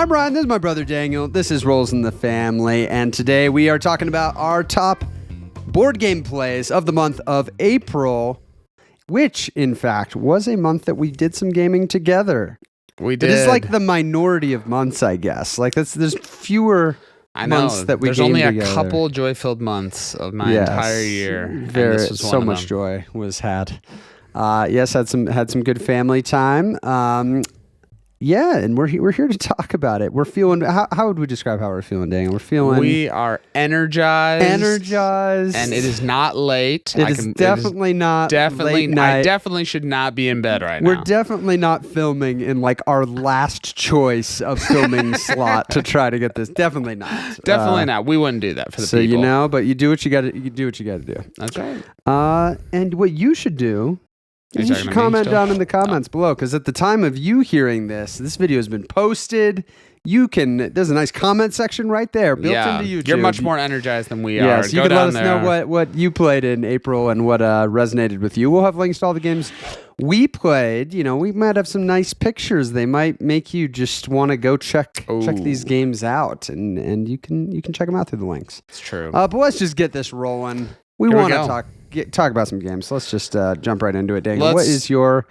I'm Ryan, this is my brother Daniel, this is Rolls in the Family, and today we are talking about our top board game plays of the month of April, which, in fact, was a month that we did some gaming together. We did. It is like the minority of months, I guess. Like, there's fewer months that we There's gamed only a together. couple joy-filled months of my entire year. And this was so one of much them. joy was had. Yes, had some good family time. Yeah, and we're here to talk about it. We're feeling. How would we describe how we're feeling, Daniel? We're feeling. We are energized. And it is not late. It is definitely not late night. I definitely should not be in bed right now. We're definitely not filming in like our last choice of filming slot to try to get this. Definitely not. Definitely not. We wouldn't do that for the so people. but you do what you got to. You do what you got to do. That's right. And what you should do. You should comment down in the comments below, because at the time of you hearing this video has been posted. There's a nice comment section right there built into YouTube. You're much more energized than we are. Yeah, so you can let us know what you played in April and what resonated with you. We'll have links to all the games we played. We might have some nice pictures. They might make you just want to go check these games out, and you can check them out through the links. It's true. But let's just get this rolling. We want to talk about some games. So let's just jump right into it, Daniel. What is your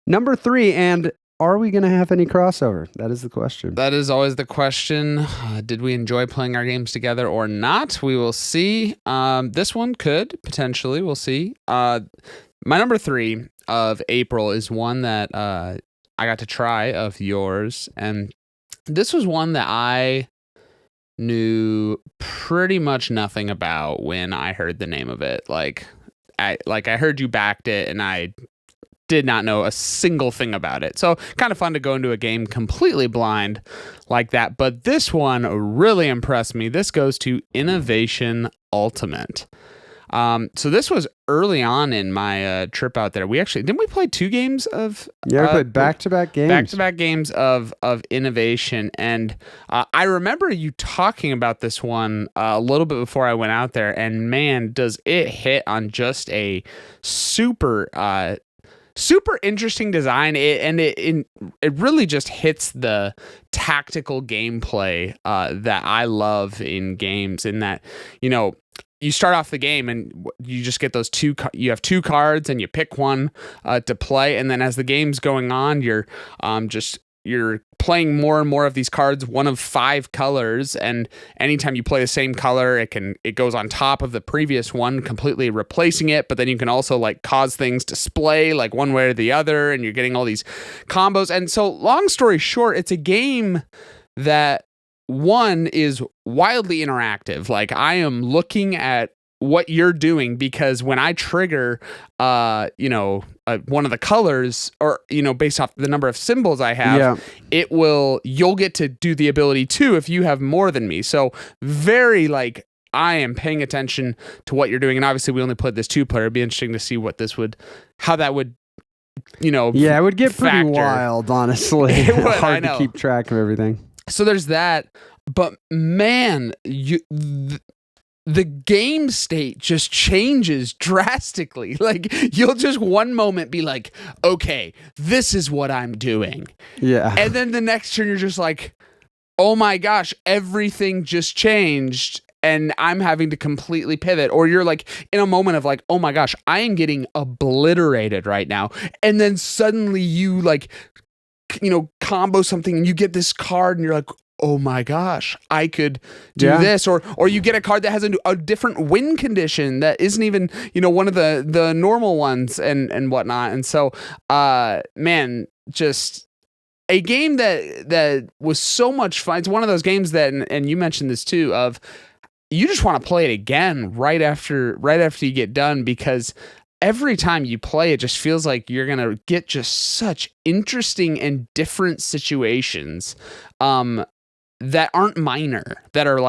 number 3, and are we going to have any crossover? That is the question. That is always the question. Did we enjoy playing our games together or not? We will see. This one could, potentially. We'll see. My number 3 of April is one that I got to try of yours, and this was one that I knew pretty much nothing about when I heard the name of it. I heard you backed it, and I did not know a single thing about it. So kind of fun to go into a game completely blind like that. But this one really impressed me. This goes to Innovation Ultimate. So this was early on in my trip out there. Didn't we play 2 games of? Yeah, we played back-to-back games. Back-to-back games of Innovation. And I remember you talking about this one a little bit before I went out there. And man, does it hit on just a super interesting design. It really just hits the tactical gameplay that I love in games, in that, you start off the game and you just get those you have 2 cards and you pick one to play. And then as the game's going on, you're playing more and more of these cards, one of 5 colors. And anytime you play the same color, it goes on top of the previous one, completely replacing it. But then you can also cause things to splay one way or the other, and you're getting all these combos. And so long story short, it's a game that one is wildly interactive. I am looking at what you're doing, because when I trigger, one of the colors, or, based off the number of symbols I have, you'll get to do the ability too if you have more than me. So very I am paying attention to what you're doing. And obviously we only played this 2-player. It'd be interesting to see how that would, it would get pretty wild, honestly. It would, hard to keep track of everything. So there's that, but man, the game state just changes drastically. You'll just one moment be like, okay, this is what I'm doing. Yeah. And then the next turn, you're just like, oh my gosh, everything just changed, and I'm having to completely pivot. Or you're in a moment of oh my gosh, I am getting obliterated right now. And then suddenly you combo something and you get this card and you're like, oh my gosh, I could do this. Or you get a card that has a different win condition that isn't even, one of the normal ones and whatnot. And so, man, just a game that was so much fun. It's one of those games that, and you mentioned this too, of you just want to play it again right after you get done, because every time you play, it just feels like you're going to get just such interesting and different situations that aren't minor, that are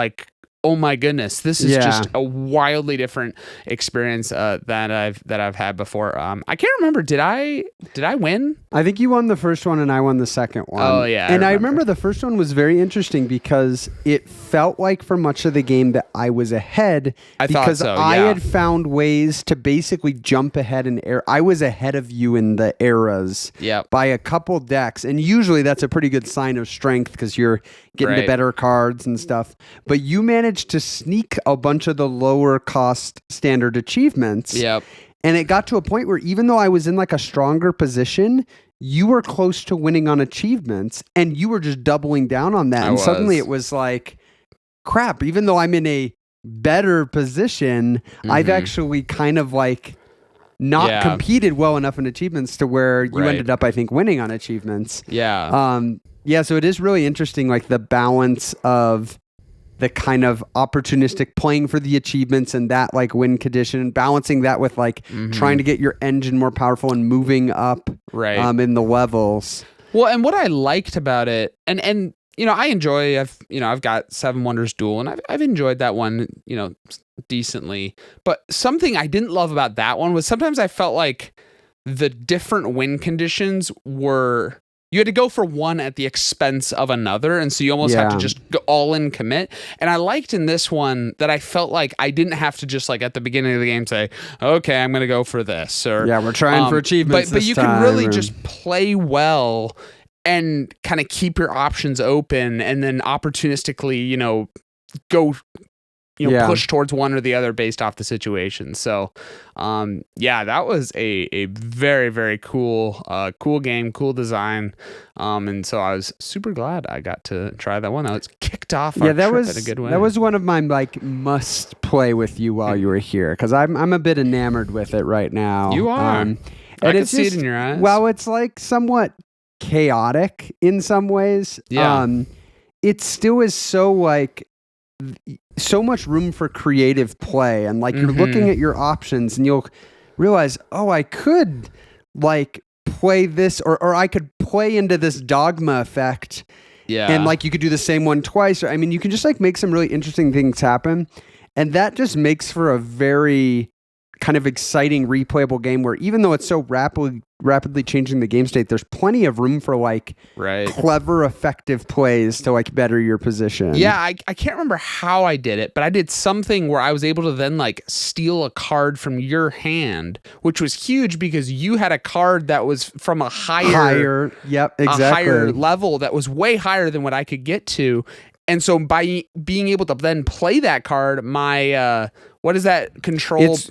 oh my goodness, this is Yeah. just a wildly different experience that I've had before. I can't remember. Did I win? I think you won the first one and I won the second one. Oh, yeah, And I I remember. remember the first one was very interesting because it felt like for much of the game that I was ahead I thought because so, I yeah. had found ways to basically jump ahead in air. I was ahead of you in the eras Yep. by a couple decks. And usually that's a pretty good sign of strength because you're getting to Right. better cards and stuff. But you managed to sneak a bunch of the lower cost standard achievements. Yep. And it got to a point where even though I was in like a stronger position, you were close to winning on achievements and you were just doubling down on that. I And suddenly was. it was like, crap, even though I'm in a better position, I've Mhm. actually kind of like not Yeah. competed well enough in achievements to where you Right. ended up, I think, winning on achievements. Yeah. Yeah, so it is really interesting, like the balance of the kind of opportunistic playing for the achievements and that like win condition, balancing that with like trying to get your engine more powerful and moving up Right. in the levels. Well, and what I liked about it, and you know, I've got Seven Wonders Duel, and I've enjoyed that one, you know, decently. But something I didn't love about that one was sometimes I felt like the different win conditions were. You had to go for one at the expense of another, and so you almost had to Yeah. just go all in commit. And I liked in this one that I felt like I didn't have to just like at the beginning of the game say, "Okay, I'm going to go for this," or Yeah, we're trying for achievements. But this you can really time, or- just play well and kind of keep your options open, and then opportunistically, you know, go. Yeah. Push towards one or the other based off the situation. So, yeah, that was a very, very cool game, cool design. And so I was super glad I got to try that one. That was kicked off. Our that trip was at a good way. that was one of my like must play with you while you were here because I'm a bit enamored with it right now. You are. and I can it's see it just- in your eyes. Well, it's like somewhat chaotic in some ways. Yeah. It still is so like so much room for creative play and like you're looking at your options and you'll realize, oh, I could like play this or I could play into this dogma effect. yeah, And like you could do the same one twice. Or, I mean, you can just like make some really interesting things happen. And that just makes for a very kind of exciting replayable game where even though it's so rapidly changing the game state, there's plenty of room for like right. clever, effective plays to like better your position. Yeah, I can't remember how I did it, but I did something where I was able to then like steal a card from your hand, which was huge because you had a card that was from a higher Yep, a exactly. higher level that was way higher than what I could get to. And so by being able to then play that card, my what is that controlled?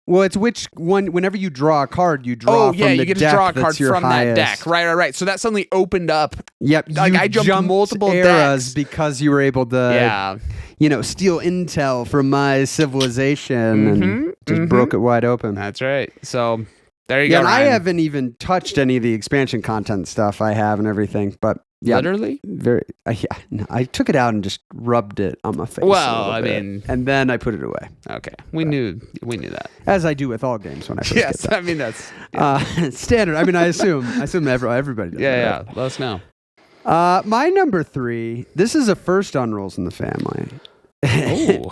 It's which one, whenever you draw a card, you draw from the you get to deck draw a card that's your from highest. that deck. Right. So that suddenly opened up. Yep. Like, you I jumped multiple eras decks. because you were able to Yeah. steal intel from my civilization and just broke it wide open. That's right. So there you Yeah, go. and I Ryan. haven't even touched any of the expansion content stuff I have and everything, but yeah, Literally? I took it out and just rubbed it on my face. a Well, little I bit, mean- and then I put it away, Okay. We knew that. as I do with all games when I first Yes. get them. I mean, that's. Standard. I mean, I assume everybody does. Yeah. that, Yeah. Let us know. right? My number 3. This is a first on Rules in the Family. Oh.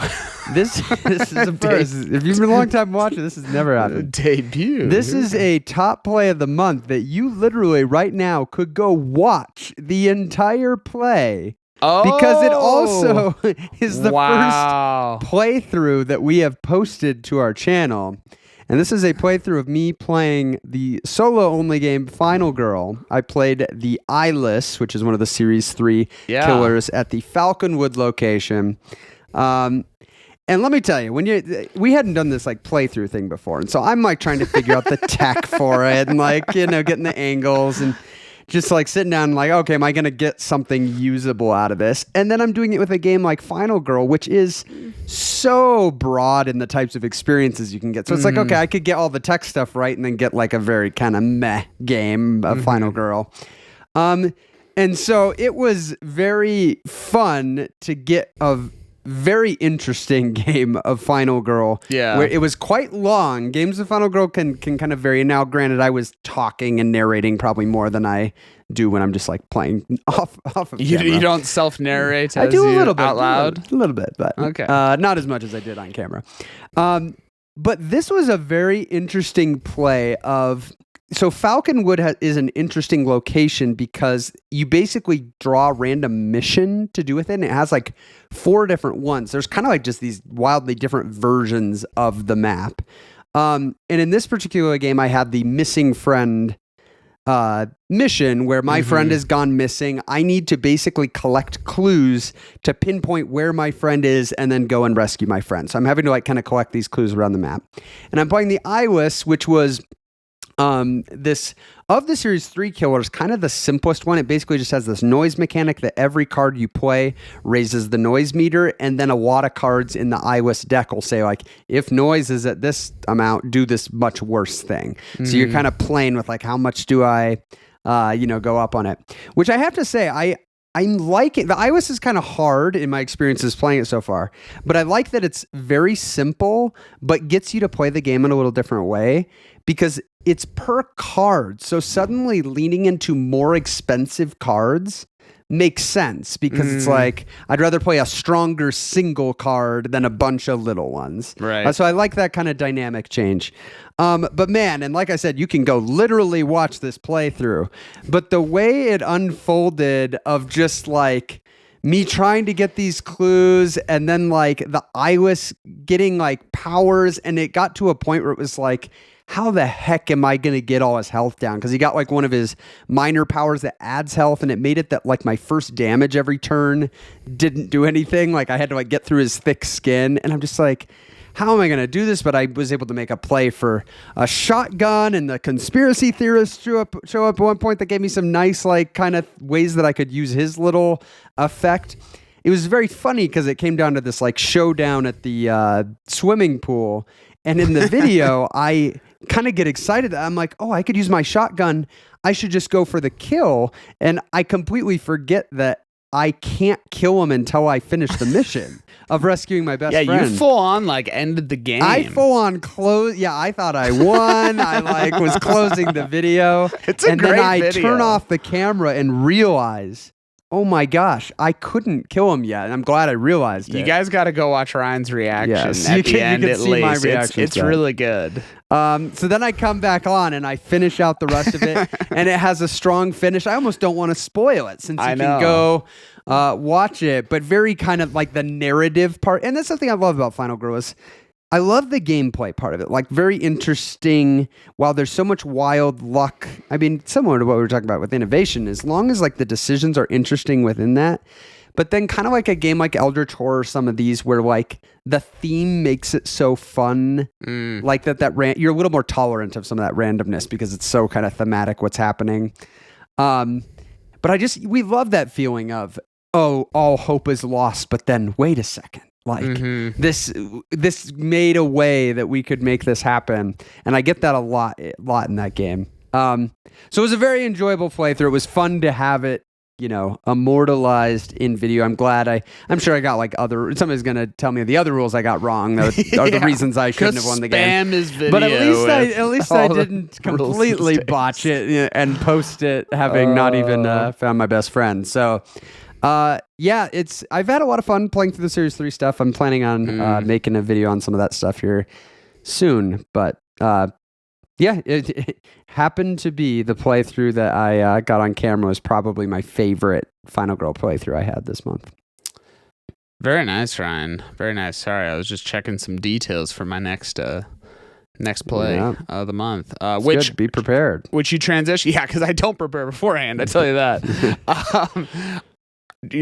This is a first. If you've been a long time watching, this has never happened. Debut. This is a top play of the month that you literally right now could go watch the entire play because it also is the wow. first playthrough that we have posted to our channel. And this is a playthrough of me playing the solo-only game Final Girl. I played the Eyeless, which is one of the Series 3 Yeah. killers, at the Falconwood location. And let me tell you, we hadn't done this like playthrough thing before, and so I'm like trying to figure out the tech for it, and like getting the angles, and just like sitting down and like, okay, am I gonna get something usable out of this? And then I'm doing it with a game like Final Girl, which is so broad in the types of experiences you can get. So it's like, okay, I could get all the tech stuff right, and then get like a very kind of meh game of Final Girl. And so it was very fun to get very interesting game of Final Girl. Yeah. Where it was quite long. Games of Final Girl can kind of vary. Now, granted, I was talking and narrating probably more than I do when I'm just like playing off of camera. You don't self-narrate I do a little bit out loud? a little bit, but Okay. not as much as I did on camera. But this was a very interesting play of. So Falconwood is an interesting location because you basically draw a random mission to do with it, and it has like 4 different ones. There's kind of like just these wildly different versions of the map. And in this particular game, I had the missing friend mission where my friend has gone missing. I need to basically collect clues to pinpoint where my friend is and then go and rescue my friend. So I'm having to like kind of collect these clues around the map. And I'm playing the Eyeless, which was this of the series 3 killers, kind of the simplest one. It basically just has this noise mechanic that every card you play raises the noise meter, and then a lot of cards in the Eyeless deck will say like, if noise is at this amount, do this much worse thing. So you're kind of playing with like, how much do I go up on it, which I have to say I'm liking. The Eyeless is kind of hard in my experiences playing it so far, but I like that it's very simple, but gets you to play the game in a little different way because it's per card. So suddenly leaning into more expensive cards makes sense because it's like, I'd rather play a stronger single card than a bunch of little ones. Right. So I like that kind of dynamic change. But man, and like I said, you can go literally watch this playthrough, but the way it unfolded of just like me trying to get these clues and then like the Eyeless getting like powers, and it got to a point where it was like, how the heck am I going to get all his health down? Because he got like one of his minor powers that adds health, and it made it that like my first damage every turn didn't do anything. Like I had to like get through his thick skin, and I'm just like, how am I going to do this? But I was able to make a play for a shotgun, and the conspiracy theorist show up at one point that gave me some nice like kind of ways that I could use his little effect. It was very funny because it came down to this like showdown at the swimming pool. And in the video, I kind of get excited. I'm like, oh, I could use my shotgun. I should just go for the kill. And I completely forget that I can't kill him until I finish the mission of rescuing my best friend. Yeah, you full on like ended the game. I full on close. Yeah, I thought I won. I like was closing the video. It's a great then I video. turn off the camera and realize, oh my gosh, I couldn't kill him yet. And I'm glad I realized it. You guys got to go watch Ryan's reaction Yes, at you the can- end you can at see my least. reaction It's to that. really good. So then I come back on and I finish out the rest of it, and it has a strong finish. I almost don't want to spoil it since you I can know. go watch it, but very kind of like the narrative part. And that's something I love about Final Girl is I love the gameplay part of it. Like very interesting. While there's so much wild luck, I mean, similar to what we were talking about with innovation, as long as like the decisions are interesting within that. But then kind of like a game like Eldritch Horror, some of these where like the theme makes it so fun, like you're a little more tolerant of some of that randomness because it's so kind of thematic what's happening. But we love that feeling of, oh, all hope is lost, but then wait a second. Like this made a way that we could make this happen. And I get that a lot in that game. So it was a very enjoyable playthrough. It was fun to have it, immortalized in video. I'm sure I got like somebody's going to tell me the other rules I got wrong that are the reasons I shouldn't have won the game. Spam his video. But at least I all the didn't rules and completely mistakes. botch it and post it having not even found my best friend. So yeah, I've had a lot of fun playing through the Series 3 stuff. I'm planning on making a video on some of that stuff here soon. But yeah, it happened to be the playthrough that I got on camera was probably my favorite Final Girl playthrough I had this month. Very nice, Ryan. Very nice. Sorry, I was just checking some details for my next play of the month. It's Which good. Be prepared. Which you transition? Yeah, because I don't prepare beforehand. I tell you that.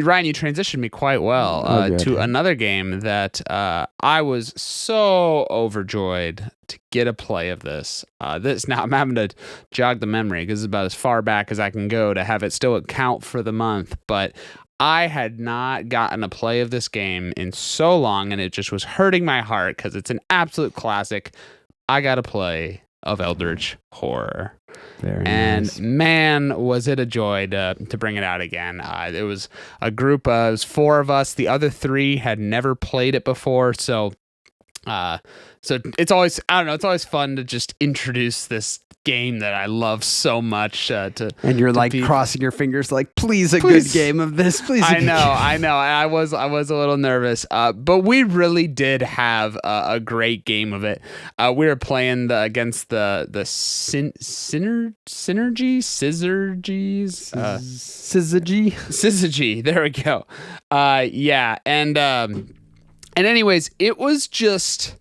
Ryan, you transitioned me quite well to another game that I was so overjoyed to get a play of this. Now I'm having to jog the memory because it's about as far back as I can go to have it still count for the month. But I had not gotten a play of this game in so long, and it just was hurting my heart because it's an absolute classic. I got to play of Eldritch Horror. Very And nice. man, was it a joy to bring it out again. It was a group of, it was 4 of us. The other 3 had never played it before. So it's always, I don't know, it's always fun to just introduce this game that I love so much. And you're like crossing your fingers, like, please good game of this, please. I know. I was a little nervous, but we really did have a great game of it. We were playing against the Syzygy. There we go. Yeah, and anyways, it was just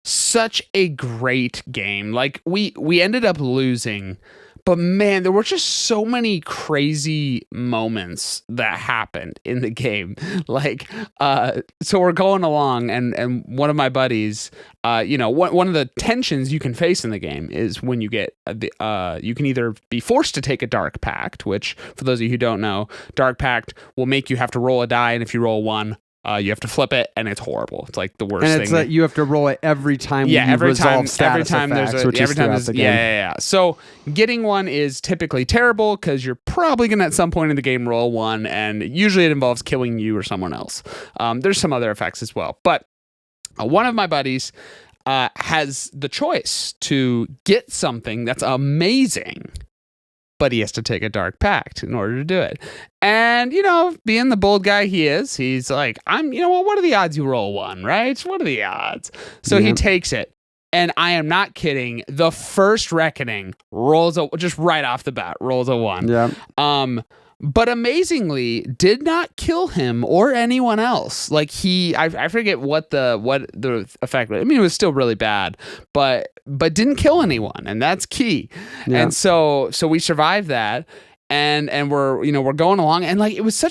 such a great game. Like we ended up losing, but man, there were just so many crazy moments that happened in the game. Like, so we're going along, and one of my buddies, one of the tensions you can face in the game is when you get you can either be forced to take a Dark Pact, which for those of you who don't know, Dark Pact will make you have to roll a die, and if you roll 1, you have to flip it, and it's horrible. It's like the worst thing. And it's like you have to roll it every time. Every time there's yeah. So getting 1 is typically terrible because you're probably gonna at some point in the game roll 1, and usually it involves killing you or someone else. There's some other effects as well, but one of my buddies has the choice to get something that's amazing, but he has to take a Dark Pact in order to do it. And, being the bold guy he is, he's like, what are the odds you roll 1, right? What are the odds? So he takes it. And I am not kidding. The first Reckoning just right off the bat, rolls a 1. Yeah. But amazingly did not kill him or anyone else. Like I forget what the effect was. I mean, it was still really bad, but didn't kill anyone, and that's key. Yeah. And so we survived that, and we're going along, and like it was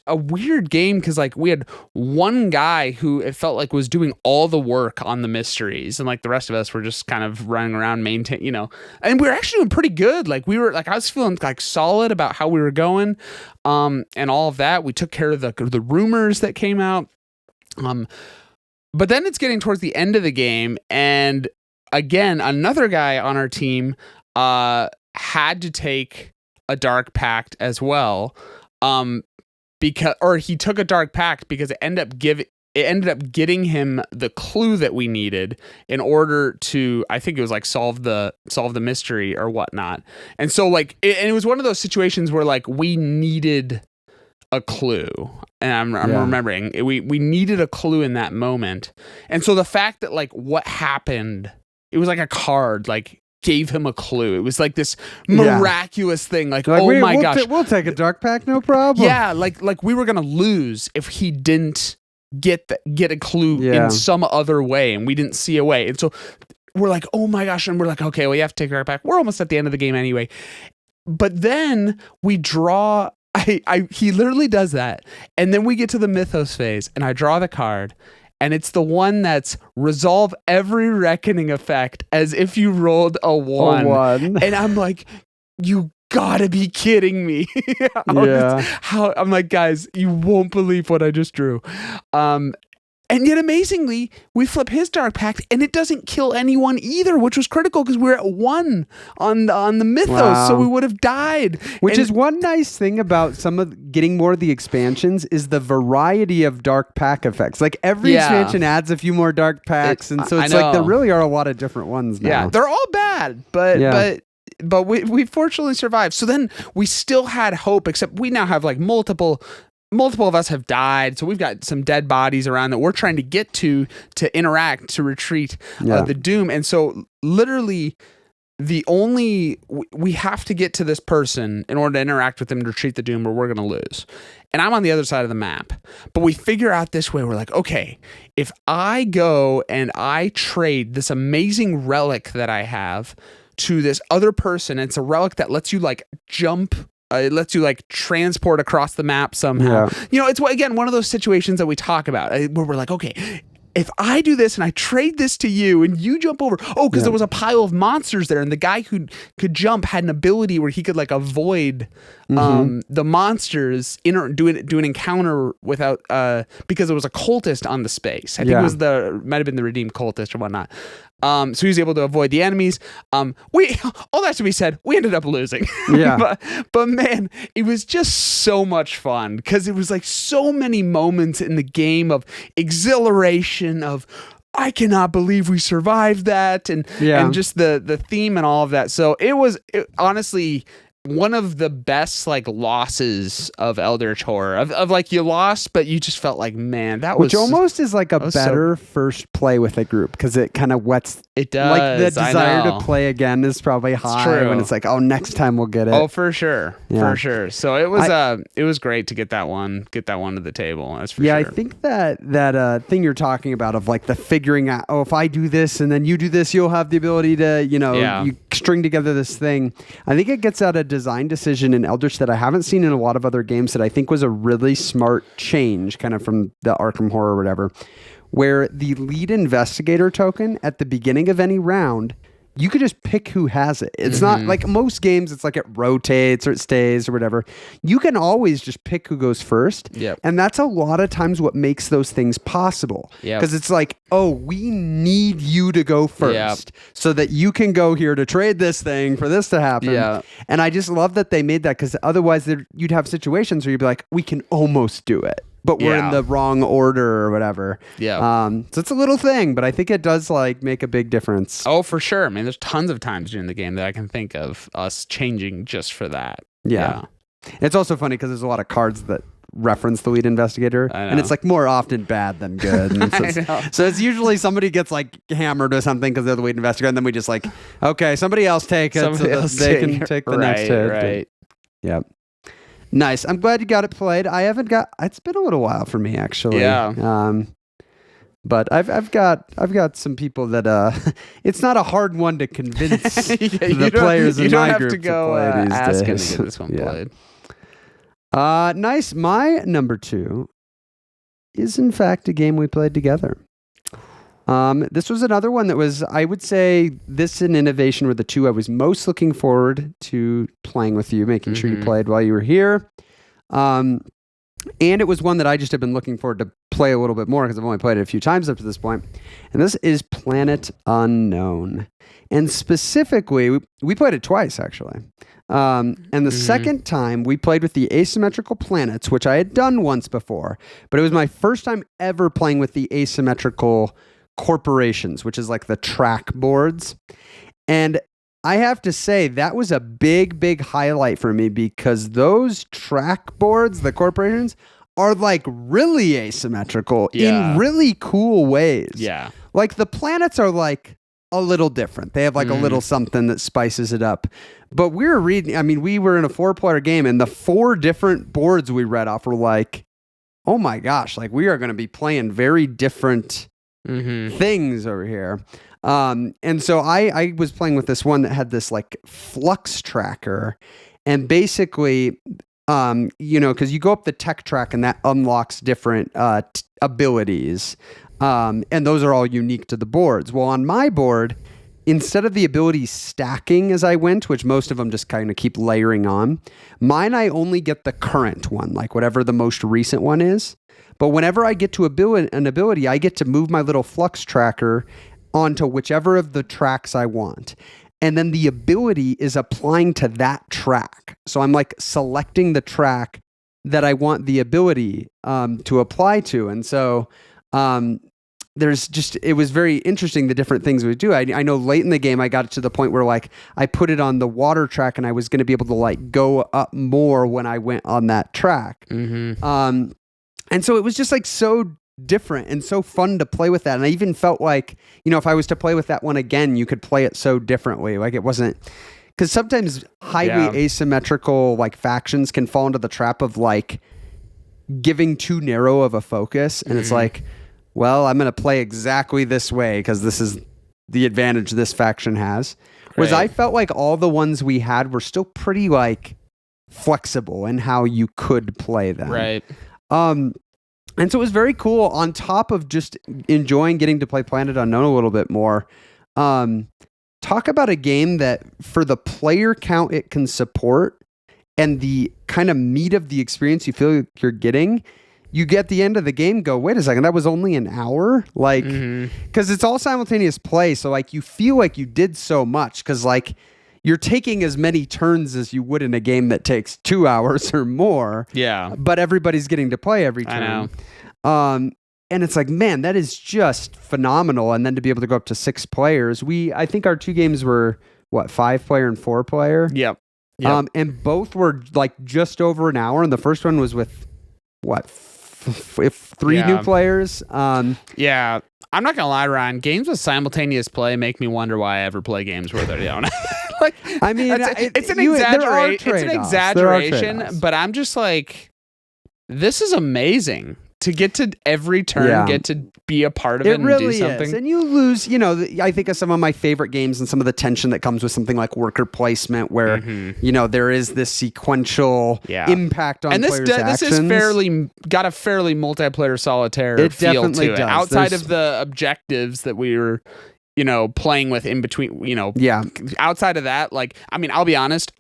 a weird game because like we had one guy who it felt like was doing all the work on the mysteries, and like the rest of us were just kind of running around and we were actually doing pretty good. Like we were like, I was feeling like solid about how we were going, and all of that. We took care of the rumors that came out, but then it's getting towards the end of the game, and again another guy on our team had to take a Dark Pact as well, he took a Dark Pact because it ended up getting him the clue that we needed in order to, I think it was like solve the mystery or whatnot. And so like it was one of those situations where like we needed a clue, and I'm remembering we needed a clue in that moment. And so the fact that like what happened, it was like a card like gave him a clue. It was like this miraculous thing. Like oh my gosh, we'll take a Dark Pact, no problem. Yeah, like we were gonna lose if he didn't get a clue in some other way, and we didn't see a way. And so we're like, oh my gosh, and we're like, okay, well, you have to take a Dark Pact. We're almost at the end of the game anyway. But then we draw. He literally does that, and then we get to the Mythos phase, and I draw the card. And it's the one that's resolve every Reckoning effect as if you rolled a 1. And I'm like, you gotta be kidding me. I'm like, guys, you won't believe what I just drew. And yet, amazingly, we flip his Dark Pact, and it doesn't kill anyone either, which was critical because we were at 1 on the Mythos, so we would have died. Which is one nice thing about getting more of the expansions is the variety of Dark Pact effects. Like every expansion adds a few more Dark Pacts, and so it's like there really are a lot of different ones now. Yeah, they're all bad, but we fortunately survived. So then we still had hope, except we now have like multiple of us have died, so we've got some dead bodies around that we're trying to get to interact, to retreat the Doom. And so literally we have to get to this person in order to interact with them to retreat the Doom, or we're going to lose. And I'm on the other side of the map, but we figure out this way. We're like, okay, if I go and I trade this amazing relic that I have to this other person, it's a relic that lets you like jump. It lets you like transport across the map somehow. It's again one of those situations that we talk about where we're like, okay, if I do this and I trade this to you and you jump over, because there was a pile of monsters there, and the guy who could jump had an ability where he could like avoid the monsters, do an encounter without because it was a cultist on the space. I think it was might have been the redeemed cultist or whatnot. So he was able to avoid the enemies. We all that to be said, we ended up losing. Yeah. but man, it was just so much fun because it was like so many moments in the game of exhilaration of I cannot believe we survived that and just the theme and all of that. So it was honestly one of the best like losses of Eldritch Horror of like you lost, but you just felt like, man, that was which almost is like a better first play with a group because it kind of whets. It does. Like the desire to play again is probably high when it's like, oh, next time we'll get it. Oh, for sure, for sure. So it was great to get that one to the table. That's for sure. Yeah, I think that thing you're talking about of like the figuring out. Oh, if I do this and then you do this, you'll have the ability to you string together this thing. I think it gets out a design decision in Eldritch that I haven't seen in a lot of other games that I think was a really smart change, kind of from the Arkham Horror or whatever, where the lead investigator token at the beginning of any round, you could just pick who has it. It's not like most games, it's like it rotates or it stays or whatever. You can always just pick who goes first. Yep. And that's a lot of times what makes those things possible. Because it's like, oh, we need you to go first so that you can go here to trade this thing for this to happen. Yeah. And I just love that they made that because otherwise you'd have situations where you'd be like, we can almost do it, but we're in the wrong order or whatever. Yeah. So it's a little thing, but I think it does like make a big difference. Oh, for sure. I mean, there's tons of times during the game that I can think of us changing just for that. Yeah. It's also funny because there's a lot of cards that reference the lead investigator, and it's like more often bad than good. And so it's usually somebody gets like hammered or something because they're the lead investigator, and then we just like, okay, somebody else take it so that they can take the next hit. Right. Yep. Nice. I'm glad you got it played. I haven't got. It's been a little while for me actually. Yeah. But I've got some people that it's not a hard one to convince the players in my group to play these asking days. to get this one played. Nice. My number 2 is in fact a game we played together. This was another one that was, I would say, this and Innovation were the two I was most looking forward to playing with you, making sure you played while you were here. And it was one that I just have been looking forward to play a little bit more because I've only played it a few times up to this point. And this is Planet Unknown. And specifically, we played it twice, actually. And the second time, we played with the asymmetrical planets, which I had done once before. But it was my first time ever playing with the asymmetrical corporations, which is like the track boards. And I have to say that was a big highlight for me because those track boards, the corporations, are like really asymmetrical in really cool ways. Yeah. Like the planets are like a little different. They have like a little something that spices it up. But we were in a 4-player game and the 4 different boards we read off were like, oh my gosh, like we are going to be playing very different things over here. And so I was playing with this one that had this like flux tracker, and basically, because you go up the tech track and that unlocks different abilities, and those are all unique to the boards. Well, on my board, instead of the abilities stacking as I went, which most of them just kind of keep layering on, mine I only get the current one, like whatever the most recent one is. But whenever I get to an ability, I get to move my little flux tracker onto whichever of the tracks I want. And then the ability is applying to that track. So I'm like selecting the track that I want the ability to apply to. And so it was very interesting the different things we do. I know late in the game, I got to the point where like I put it on the water track and I was going to be able to like go up more when I went on that track. And so it was just like so different and so fun to play with that. And I even felt like, if I was to play with that one again, you could play it so differently. Like it wasn't, because sometimes highly asymmetrical like factions can fall into the trap of like giving too narrow of a focus. And it's like, well, I'm going to play exactly this way because this is the advantage this faction has. Whereas I felt like all the ones we had were still pretty like flexible in how you could play them. Right. And so it was very cool on top of just enjoying getting to play Planet Unknown a little bit more. Talk about a game that for the player count it can support and the kind of meat of the experience you feel you're getting, you get the end of the game, go, wait a second, that was only an hour? Like, because it's all simultaneous play. So like you feel like you did so much because like you're taking as many turns as you would in a game that takes 2 hours or more. Yeah. But everybody's getting to play every turn. I know. And it's like, man, that is just phenomenal. And then to be able to go up to 6 players, I think our 2 games were 5-player and 4-player. Yep. And both were like just over an hour. And the first one was with 3 new players. Yeah. I'm not gonna lie, Ryan. Games with simultaneous play make me wonder why I ever play games where they don't. Like, I mean, it's an exaggeration, but I'm just like, this is amazing. To get to every turn, get to be a part of it and really do something. Is. And you lose, I think of some of my favorite games and some of the tension that comes with something like worker placement where, there is this sequential impact on players' actions. This is got a fairly multiplayer solitaire feel to it. Outside of the objectives that we were playing with in between, outside of that, like, I mean, I'll be honest,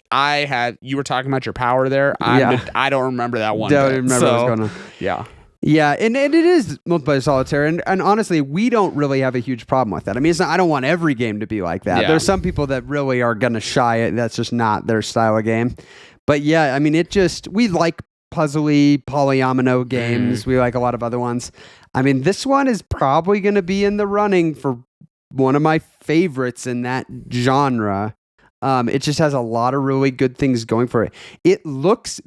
you were talking about your power there. I don't remember that one. Don't remember what was going on. Yeah. Yeah, and it is multiplayer solitaire, and honestly, we don't really have a huge problem with that. I mean, I don't want every game to be like that. Yeah. There's some people that really are going to shy it. That's just not their style of game. But yeah, I mean, we like puzzly, polyomino games. We like a lot of other ones. I mean, this one is probably going to be in the running for one of my favorites in that genre. It just has a lot of really good things going for it. It looks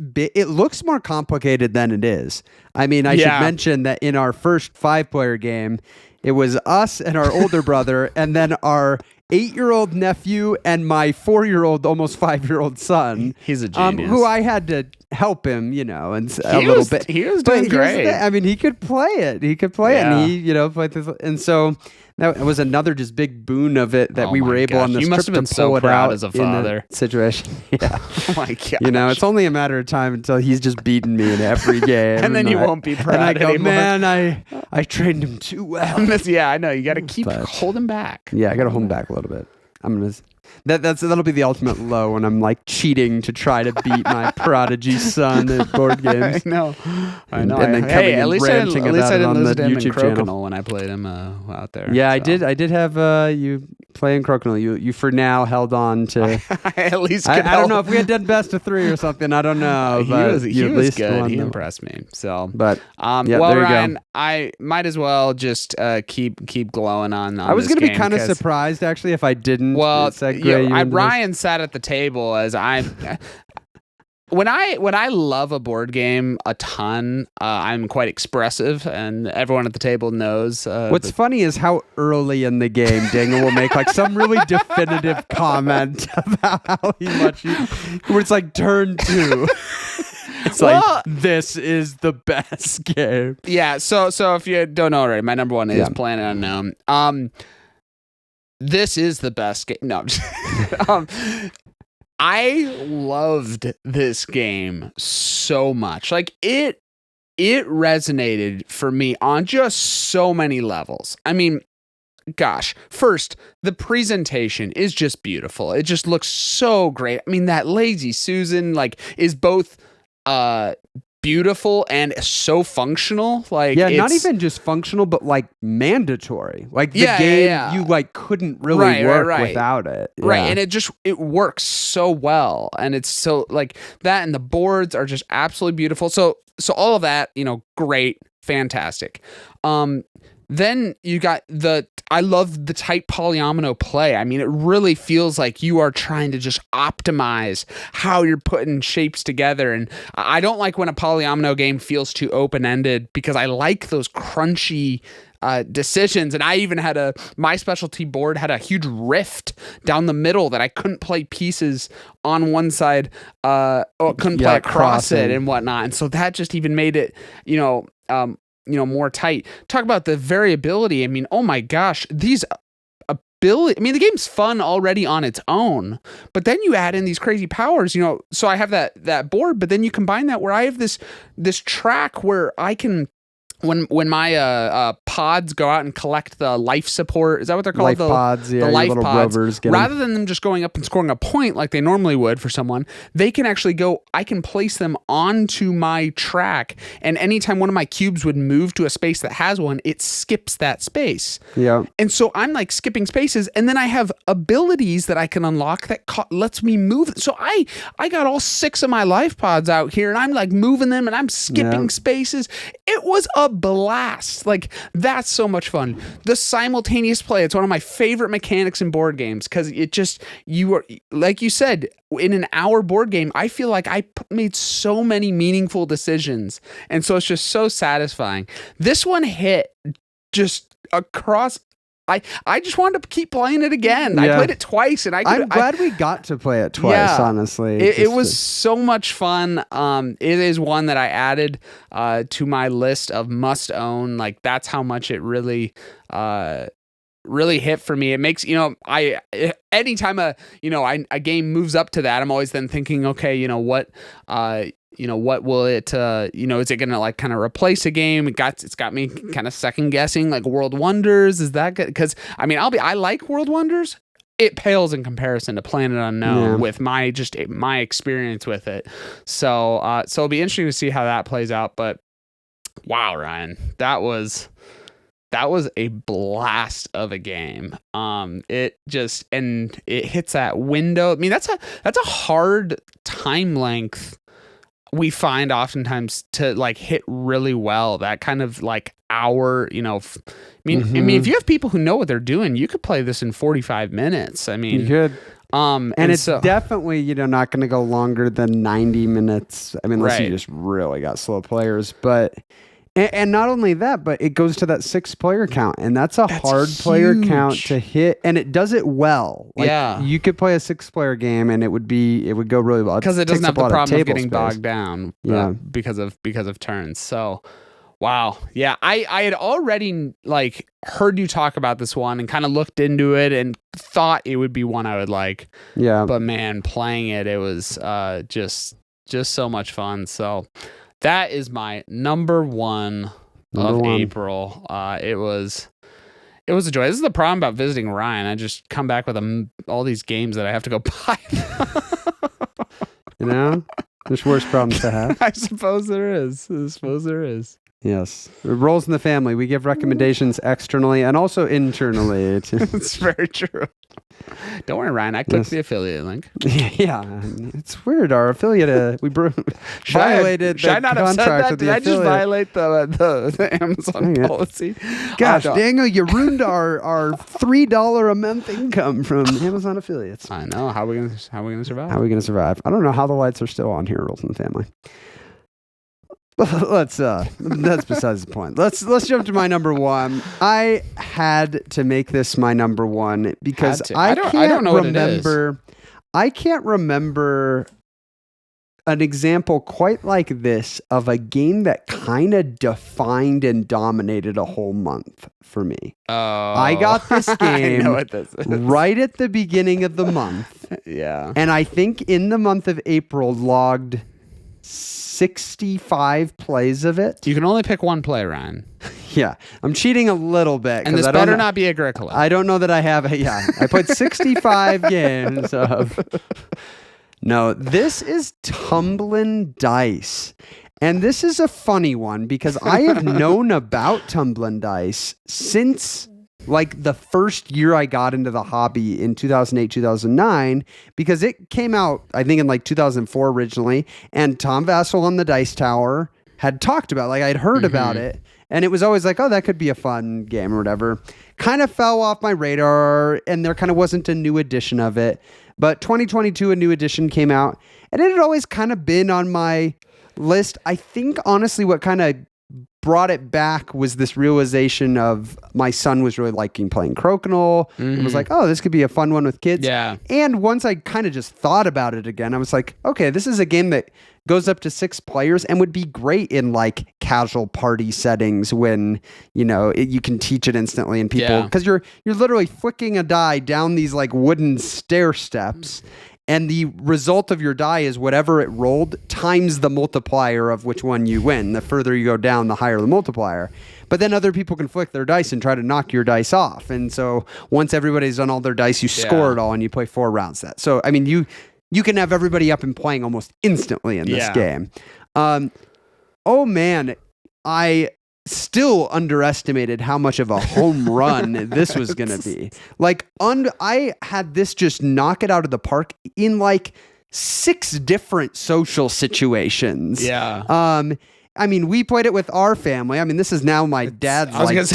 more complicated than it is. I mean, I should mention that in our first 5-player game, it was us and our older brother, and then our 8-year-old nephew and my 4-year-old, almost 5-year-old son. He's a genius. Who I had to help him, and a little bit. He was doing great. I mean, he could play it. And he, played this, and so. That was another just big boon of it that we were able on this trip to pull it out as a father. Situation. Yeah. Oh my god. It's only a matter of time until he's just beating me in every game. And then you won't be proud and I go, anymore. Man, I trained him too well. Yeah, I know. You got to keep holding back. Yeah, I got to hold him back a little bit. That'll be the ultimate low when I'm like cheating to try to beat my prodigy son at board games. I know. And then coming at least I didn't lose to him in YouTube Crokinole channel when I played him out there. Yeah, so. I did have you play in Crokinole. You for now held on to. At least I don't know if we had done best of 3 or something. I don't know. He was good. He impressed me. So, but well, Ryan, I might as well just keep glowing on. I was going to be kind of surprised actually if I didn't. Well, Ryan sat at the table as when I love a board game a ton, I'm quite expressive, and everyone at the table knows. What's funny is how early in the game Daniel will make like some really definitive comment about how much where it's like turn 2. It's like, this is the best game. Yeah, so if you don't know already, my number 1 is Planet Unknown. This is the best game. No, I loved this game so much. Like it resonated for me on just so many levels. I mean, gosh, first, the presentation is just beautiful. It just looks so great. I mean, that Lazy Susan is both beautiful and so functional. Not even just functional, but mandatory. The game you couldn't really work without it. Yeah. Right, and it works so well, and it's so that, and the boards are just absolutely beautiful. So all of that, great, fantastic. Then you got I love the tight polyomino play. I mean, it really feels like you are trying to just optimize how you're putting shapes together. And I don't like when a polyomino game feels too open-ended because I like those crunchy decisions. And I even had my specialty board had a huge rift down the middle that I couldn't play pieces on one side, couldn't play across it and whatnot. And so that just even made it, more tight. Talk about the variability. I mean, oh my gosh, these ability. I mean, the game's fun already on its own, but then you add in these crazy powers. So I have that board, but then you combine that where I have this track where I can when my pods go out and collect the life support, is that what they're called? Life pods, yeah, the your life little pods. rovers, get 'em. Rather than them just going up and scoring a point like they normally would for someone, they can actually go. I can place them onto my track, and anytime one of my cubes would move to a space that has one, it skips that space. Yeah. And so I'm like skipping spaces, and then I have abilities that I can unlock that lets me move. So I got all 6 of my life pods out here, and I'm like moving them, and I'm skipping spaces. It was a blast. Like, that's so much fun. The simultaneous play, it's one of my favorite mechanics in board games, because it just, you are, like you said, in an hour board game, I feel like I made so many meaningful decisions, and so it's just so satisfying. This one hit just across. I just wanted to keep playing it again. Yeah. I played it twice, and I'm glad we got to play it twice, honestly. It was so much fun. It is one that I added to my list of must own. Like, that's how much it really hit for me. It makes, anytime a game moves up to that, I'm always then thinking, okay, what will it, is it going to like kind of replace a game? It's got me kind of second guessing, like World Wonders. Is that good? Cause I mean, I like World Wonders. It pales in comparison to Planet Unknown with my experience with it. So it'll be interesting to see how that plays out, but wow, Ryan, that was a blast of a game. It hits that window. I mean, that's a hard time length we find oftentimes to like hit really well. That kind of like hour, I mean, if you have people who know what they're doing, you could play this in 45 minutes. I mean, you could. And it's so, definitely, not going to go longer than 90 minutes. I mean, unless you just really got slow players, but and not only that, but it goes to that 6-player count, and that's hard player count to hit, and it does it well. Like, you could play a 6-player game, and it would go really well because it doesn't have the problem of getting space. bogged down. Because of turns. So, wow, yeah, I had already like heard you talk about this one and kind of looked into it and thought it would be one I would like. Yeah, but man, playing it was just so much fun. So. That is my number one of April. It was a joy. This is the problem about visiting Ryan. I just come back with all these games that I have to go buy. There's worse problems to have. I suppose there is. Yes. It rolls in the family. We give recommendations externally and also internally. It's very true. Don't worry, Ryan. I clicked the affiliate link. Yeah. It's weird. Our affiliate, we violated the contract with the affiliate. Did I just violate the Amazon policy? Gosh, Daniel, you ruined our $3 a month income from Amazon affiliates. I know. How are we gonna survive? How are we gonna survive? I don't know how the lights are still on here, Rolls in the family. That's besides the point. Let's jump to my number one. I had to make this my number one because I don't know remember. What it is. I can't remember an example quite like this of a game that kind of defined and dominated a whole month for me. Oh, I got this game right at the beginning of the month. Yeah, and I think in the month of April logged 65 plays of it. You can only pick one play, Ryan. Yeah, I'm cheating a little bit. And this better not be Agricola. I don't know that I have it. Yeah, I played 65 games of... No, this is Tumbling Dice. And this is a funny one because I have known about Tumbling Dice since... like the first year I got into the hobby in 2008, 2009, because it came out, I think in like 2004 originally, and Tom Vassell on the Dice Tower had talked about, like I'd heard about it, and it was always like, oh, that could be a fun game or whatever. Kind of fell off my radar, and there kind of wasn't a new edition of it. But 2022, a new edition came out, and it had always kind of been on my list. I think, honestly, what kind of brought it back was this realization of my son was really liking playing Crokinole. It was like, oh, this could be a fun one with kids. Yeah. And once I kind of just thought about it again, I was like, okay, this is a game that goes up to 6 players and would be great in like casual party settings when, you can teach it instantly and people, because you're literally flicking a die down these like wooden stair steps. And the result of your die is whatever it rolled times the multiplier of which one you win. The further you go down, the higher the multiplier. But then other people can flick their dice and try to knock your dice off. And so once everybody's done all their dice, you score it all and you play 4 rounds. So, I mean, you can have everybody up and playing almost instantly in this game. Oh, man. I still underestimated how much of a home run this was going to be. Like, I had this just knock it out of the park in like 6 different social situations. Yeah. I mean, we played it with our family. I mean, this is now my dad's it's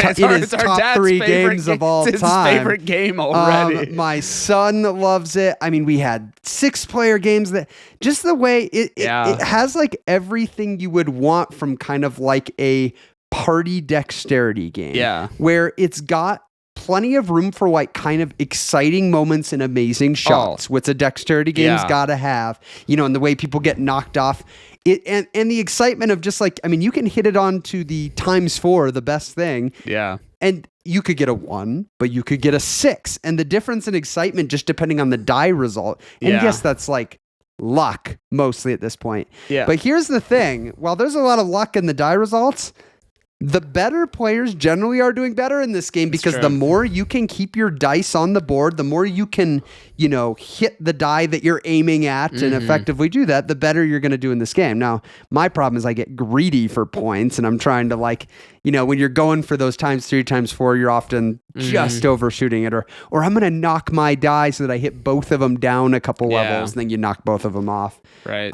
our top dad's 3 favorite games of all it's time. his favorite game already. My son loves it. I mean, we had 6-player games that just the way it has like everything you would want from kind of like a party dexterity game. Yeah. Where it's got plenty of room for like kind of exciting moments and amazing shots, which a dexterity game's got to have, you know, and the way people get knocked off. And the excitement of just like, I mean, you can hit it on to the ×4, the best thing. Yeah. And you could get a 1, but you could get a 6. And the difference in excitement just depending on the die result. And yes, that's like luck mostly at this point. Yeah. But here's the thing. While there's a lot of luck in the die results, the better players generally are doing better in this game because the more you can keep your dice on the board, the more you can, you know, hit the die that you're aiming at and effectively do that, the better you're going to do in this game. Now, my problem is I get greedy for points and I'm trying to like, you know, when you're going for those ×3, ×4, you're often just overshooting it or I'm going to knock my die so that I hit both of them down a couple levels and then you knock both of them off. Right.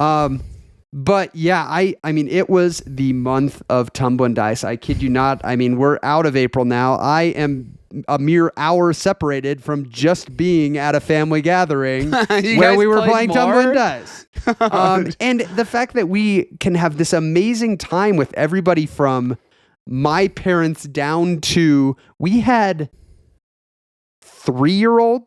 But yeah, I mean, it was the month of Tumbling Dice. I kid you not. I mean, we're out of April now. I am a mere hour separated from just being at a family gathering where we were playing Tumbling Dice. And the fact that we can have this amazing time with everybody from my parents down to, we had 3-year-old.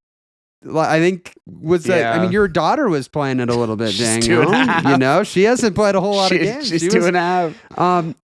I think I mean, your daughter was playing it a little bit, She's 2.5. You know, she hasn't played a whole lot of games. She's 2.5.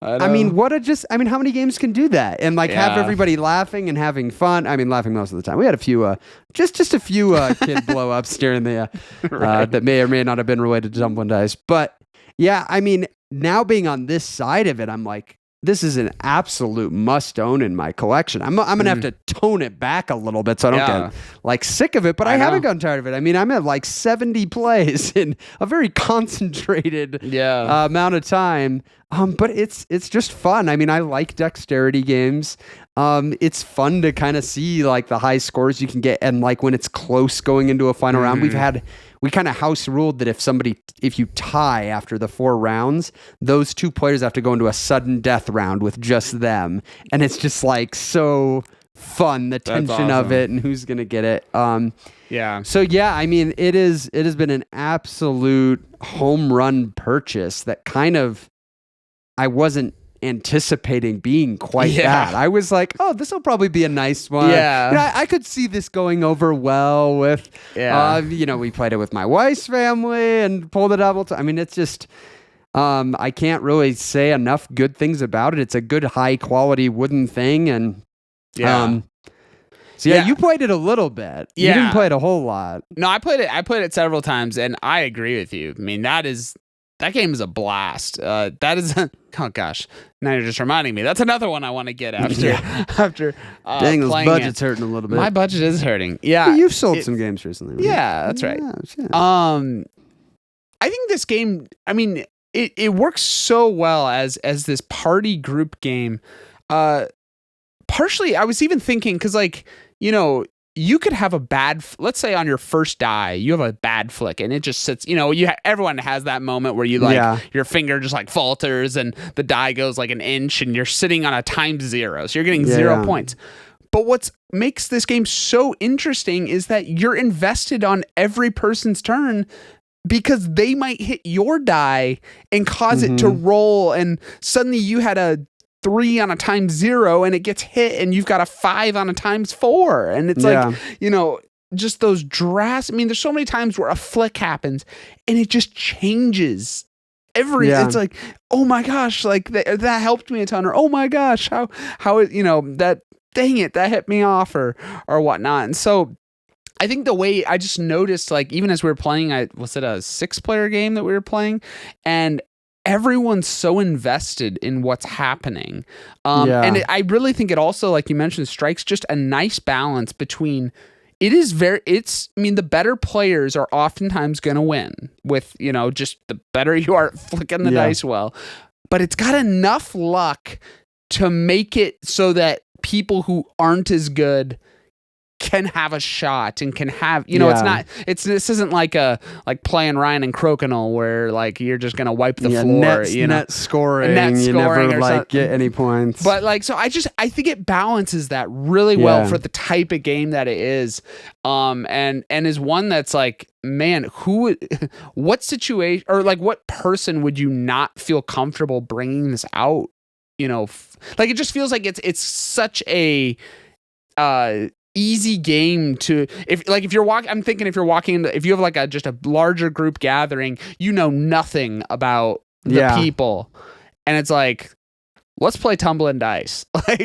I mean, how many games can do that and like have everybody laughing and having fun? I mean, laughing most of the time. We had a few, just a few kid blow ups during the that may or may not have been related to Tumbling Dice. But yeah, I mean, now being on this side of it, I'm like, this is an absolute must own in my collection. I'm going to have to tone it back a little bit so I don't get like sick of it, but I haven't gotten tired of it. I mean, I'm at like 70 plays in a very concentrated amount of time. But it's just fun. I mean, I like dexterity games. It's fun to kind of see like the high scores you can get. And like when it's close going into a final round, we kind of house ruled that if you tie after the 4 rounds, those 2 players have to go into a sudden death round with just them. And it's just like so fun, the tension of it and who's going to get it. So yeah, I mean, it has been an absolute home run purchase that kind of, I wasn't anticipating being quite bad. I was like, oh, this will probably be a nice one. Yeah. You know, I could see this going over well with, you know, we played it with my wife's family and pulled it up. I mean, it's just, I can't really say enough good things about it. It's a good high quality wooden thing. And, so you played it a little bit. You didn't play it a whole lot. No, I played it several times and I agree with you. I mean, that game is a blast. That is, oh gosh, now you're just reminding me. That's another one I want to get after. Dang, those budget's hurting a little bit. My budget is hurting. Yeah, you've sold some games recently. Right? Yeah, that's right. I think this game. I mean, it works so well as this party group game. Partially, I was even thinking because, like, you know, you could have a bad, let's say on your first die, you have a bad flick and it just sits, you know, everyone has that moment where you like, your finger just like falters and the die goes like an inch and you're sitting on a ×0. So you're getting 0 points. But what makes this game so interesting is that you're invested on every person's turn because they might hit your die and cause it to roll. And suddenly you had a 3 on a ×0 and it gets hit and you've got a 5 on a ×4 and it's like, you know, just those drastic. I mean, there's so many times where a flick happens and it just changes it's like, oh my gosh, like that helped me a ton, or oh my gosh, how you know, that dang it, that hit me off or whatnot. And so I think the way I just noticed, like, even as we were playing, was it a 6-player game that we were playing? And everyone's so invested in what's happening. And I really think it also, like you mentioned, strikes just a nice balance between the better players are oftentimes going to win with, just the better you are at flicking the dice well. But it's got enough luck to make it so that people who aren't as good can have a shot and can have, this isn't like playing Ryan and Crokinole where like you're just gonna wipe the floor, net scoring, you never get any points. But like, so I think it balances that really well for the type of game that it is, and is one that's like, man, what situation or like what person would you not feel comfortable bringing this out? Like it just feels like it's such a easy game to if you're walking. I'm thinking if you're walking into, if you have like just a larger group gathering, nothing about the people, and it's like, let's play Tumbling Dice. Well,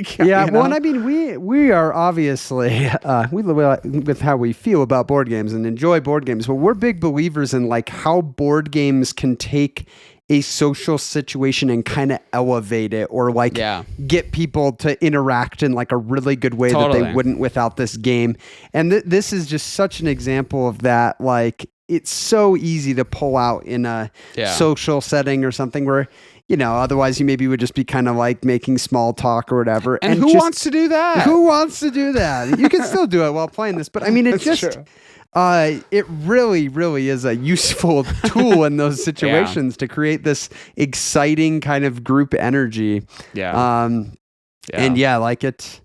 and I mean, we are obviously we with how we feel about board games and enjoy board games, but we're big believers in like how board games can take a social situation and kind of elevate it or like get people to interact in like a really good way that they wouldn't without this game. And this is just such an example of that. Like it's so easy to pull out in a social setting or something where, otherwise you maybe would just be kind of like making small talk or whatever. And who wants to do that? Who wants to do that? You can still do it while playing this, but I mean, it really, really is a useful tool in those situations to create this exciting kind of group energy. And like it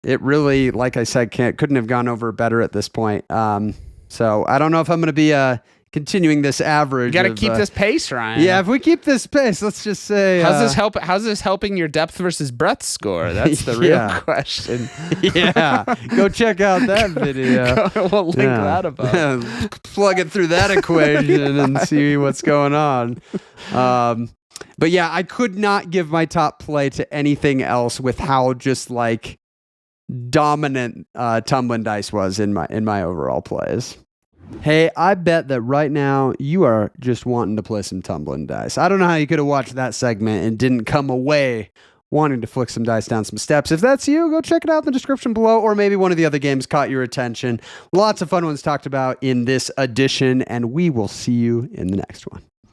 really, like I said, couldn't have gone over better at this point. So I don't know if I'm going to be continuing this average. You got to keep this pace, Ryan. Yeah, if we keep this pace, let's just say. How's this helping your depth versus breadth score? That's the real question. Go check out that video. We'll link that above. Plug it through that equation and see what's going on. But yeah, I could not give my top play to anything else with how just like dominant Tumbling Dice was in my overall plays. Hey, I bet that right now you are just wanting to play some Tumbling Dice. I don't know how you could have watched that segment and didn't come away wanting to flick some dice down some steps. If that's you, go check it out in the description below, or maybe one of the other games caught your attention. Lots of fun ones talked about in this edition, and we will see you in the next one.